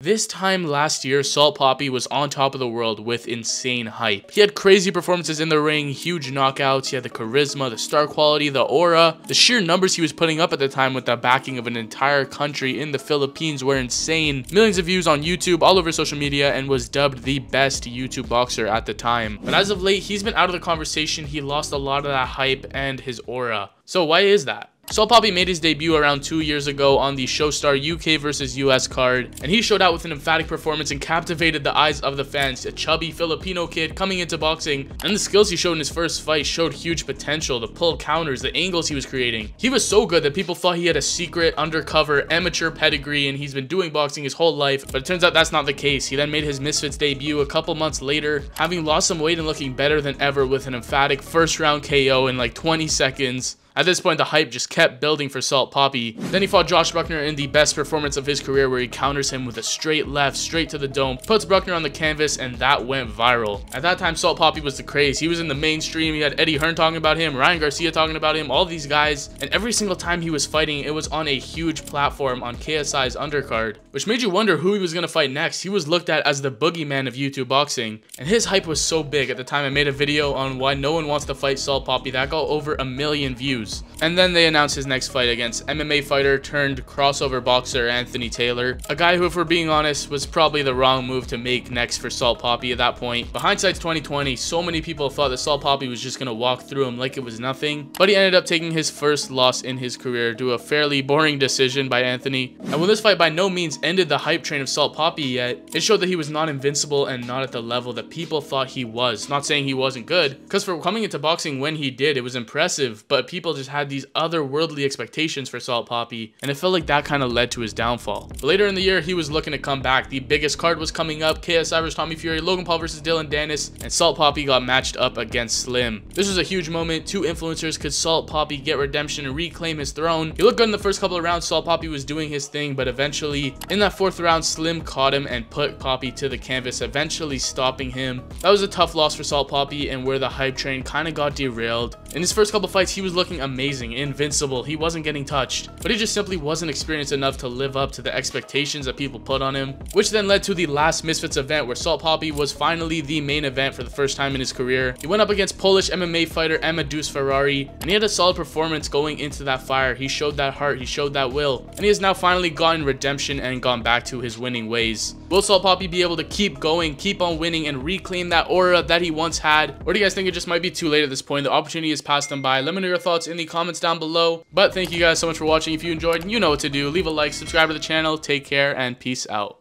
This time last year, Salt Papi was on top of the world with insane hype. He had crazy performances in the ring, huge knockouts, he had the charisma, the star quality, the aura. The sheer numbers he was putting up at the time with the backing of an entire country in the Philippines were insane. Millions of views on YouTube, all over social media, and was dubbed the best YouTube boxer at the time. But as of late, he's been out of the conversation. He lost a lot of that hype and his aura. So why is that? Salt Papi made his debut around 2 years ago on the Showstar UK vs US card, and he showed out with an emphatic performance and captivated the eyes of the fans. A chubby Filipino kid coming into boxing, and the skills he showed in his first fight showed huge potential. The pull counters, the angles he was creating. He was so good that people thought he had a secret, undercover, amateur pedigree, and he's been doing boxing his whole life, but it turns out that's not the case. He then made his Misfits debut a couple months later, having lost some weight and looking better than ever with an emphatic first round KO in like 20 seconds. At this point, the hype just kept building for Salt Papi. Then he fought Josh Bruckner in the best performance of his career, where he counters him with a straight left, straight to the dome, puts Bruckner on the canvas, and that went viral. At that time, Salt Papi was the craze. He was in the mainstream. He had Eddie Hearn talking about him, Ryan Garcia talking about him, all these guys. And every single time he was fighting, it was on a huge platform on KSI's undercard, which made you wonder who he was going to fight next. He was looked at as the boogeyman of YouTube boxing. And his hype was so big. At the time, I made a video on why no one wants to fight Salt Papi that got over 1 million views. And then they announced his next fight against MMA fighter turned crossover boxer Anthony Taylor, a guy who, if we're being honest, was probably the wrong move to make next for Salt Papi at that point. But hindsight's 2020, so many people thought that Salt Papi was just gonna walk through him like it was nothing, but he ended up taking his first loss in his career due to a fairly boring decision by Anthony. And when this fight by no means ended the hype train of Salt Papi yet, it showed that he was not invincible and not at the level that people thought he was. Not saying he wasn't good, because for coming into boxing when he did, it was impressive, but people just had these otherworldly expectations for Salt Papi, and it felt like that kind of led to his downfall. But later in the year, he was looking to come back. The biggest card was coming up: KSI vs Tommy Fury, Logan Paul vs Dylan Dennis, and Salt Papi got matched up against Slim. This was a huge moment. Two influencers. Could Salt Papi get redemption and reclaim his throne? He looked good in the first couple of rounds. Salt Papi was doing his thing, but eventually in that fourth round, Slim caught him and put Papi to the canvas, eventually stopping him. That was a tough loss for Salt Papi, and where the hype train kind of got derailed. In his first couple fights, he was looking amazing, invincible. He wasn't getting touched, but he just simply wasn't experienced enough to live up to the expectations that people put on him, which then led to the last Misfits event, where Salt Papi was finally the main event for the first time in his career. He went up against Polish MMA fighter Amadeusz Ferrari, and he had a solid performance going into that fire. He showed that heart, he showed that will, and he has now finally gotten redemption and gone back to his winning ways. Will Salt Papi be able to keep going, keep on winning, and reclaim that aura that he once had? Or do you guys think it just might be too late at this point? The opportunity has passed him by. Let me know your thoughts in the comments down below. But thank you guys so much for watching. If you enjoyed, you know what to do. Leave a like, subscribe to the channel, take care, and peace out.